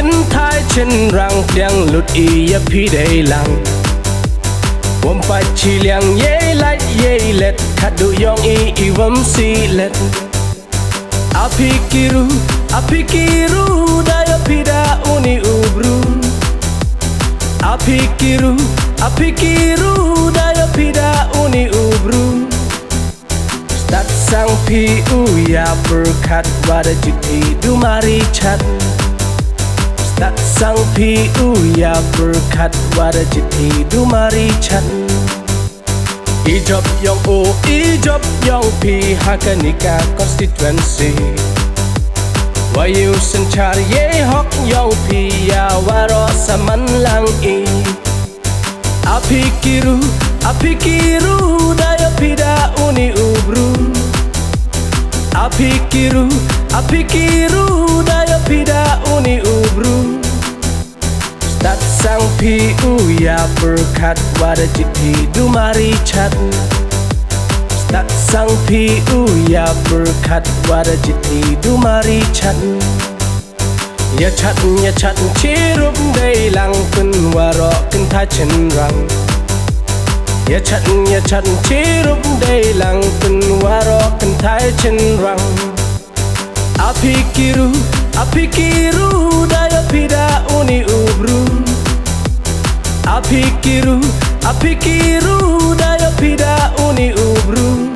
kinh thái chân răng tiếng lụt y phi đầy lăng Wom phải chỉ liang ye lại ye let khát du yong y vấm si let Apikiru dayo pida uni ubru Apikiru dayo pida uni ubru Stat sang pi uya berkat wada jiti du mari chat Stat sang pi uya berkat wada jiti du mari chat Ijop yong pi hakanika constituency Wayu senchar ye hok yong pi ya waro saman lang i Apikiru dayo pida uni ubru Apikiru dayo pida uni ubru Stat sang pi uya berkat wada jiti du mari chat Stat sang pi uya berkat wada jiti du mari chat Ya chat chirup day lang kun waro kun tha chen rang Ya chat chirup day lang kun waro kun tha chen rang Apikiru dayo pida uni ubru Apikiru dayo pida uni ubru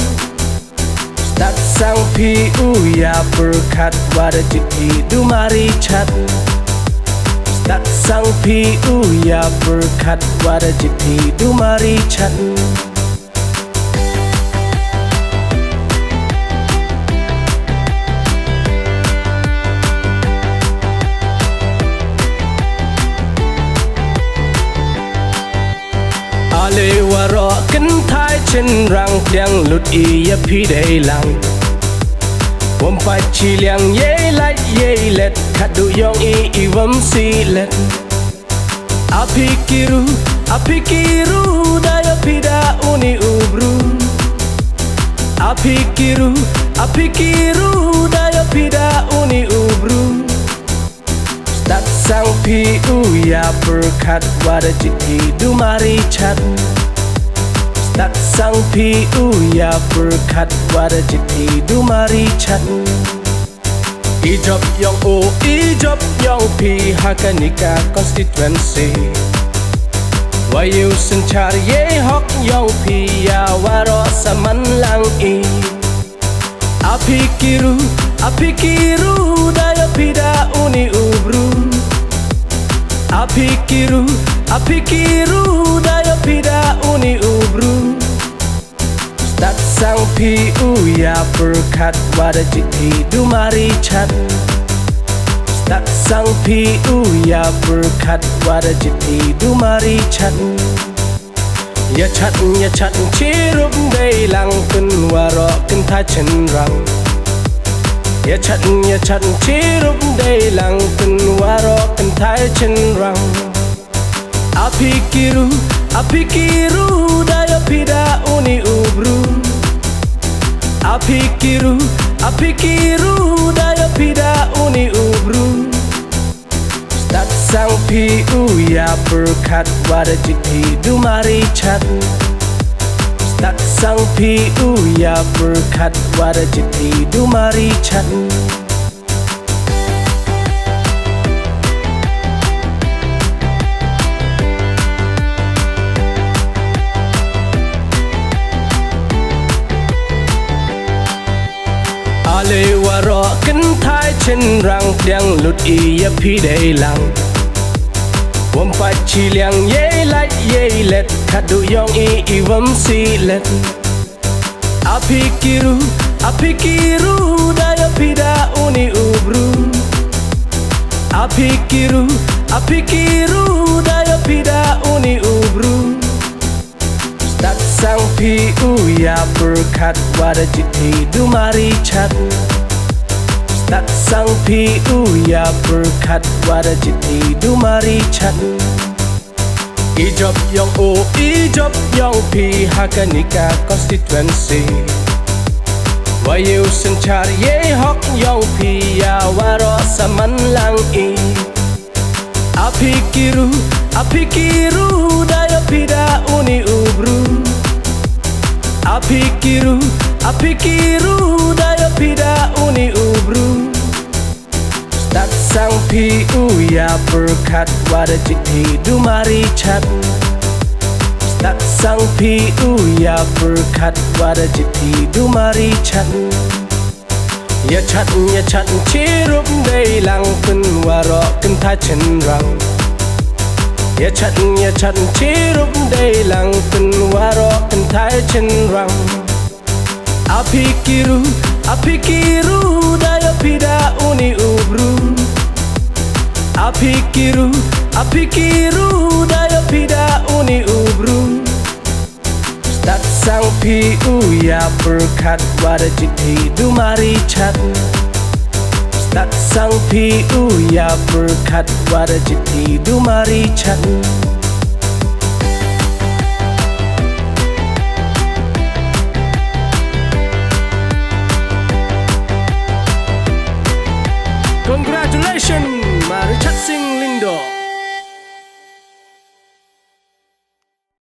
Stat sang pi uya berkat wada jiti du mari chat Stat sang pi uya berkat wada jiti du mari chat Ale waro kan thai chen rang tiếng lụt y phi đầy lăng Wom phải chỉ liang ye lại ye let khát du yong y vấm si let Apikiru dayo pida uni ubru Apikiru dayo pida uni ubru Stat sang pi uya berkat wada jiti du mari chat Stat sang pi uya berkat wada jiti du mari chat Ijop yong pi hakanika constituency Wayu senchar ye hok yong pi ya waro saman lang i Apikiru dayo pida uni ubru Apikiru dayo pida uni ubru Stat sang pi uya berkat wada jiti du mari chat Stat sang pi uya berkat wada jiti du mari chat Ya chat chirup day lang kun waro kun tha chen rang Ya chat chirup day lang kun waro kun tha chen rang Apikiru dayo pida uni ubru Apikiru dayo pida uni ubru Stat sang pi uya berkat wada jiti du mari chat Stat sang pi uya berkat wada jiti du mari chat Ale waro kan thai chen rang tiếng lụt y phi đầy lăng Wom phải chỉ liang ye lại ye let khát du yong y vấm si let Apikiru dayo pida uni ubru Apikiru dayo pida uni ubru Stat sang pi uya berkat wada jiti du mari chat Stat sang pi uya berkat wada jiti du mari chat Ijop yong pi hakanika constituency Wayu senchar ye hok yong pi ya waro saman lang i Apikiru dayo pida uni ubru. Apikiru dayo pida uni ubru. Stat sang piu ya berkat wada jiti dumari chat. Stat sang piu ya berkat wada jiti dumari chat. Ya chat cirup day lang pen warok kentai cenrang. Ya chat cirup day lang pen warok kentai cenrang. Apikiru dayo pida uni ubru. Apikiru dayo pida uni ubru. Stat sang piu ya berkat wada jiti dumari chat. Stat sang piu ya berkat wada jiti dumari chat. Congratulations, Mari Chat Sing Lindo.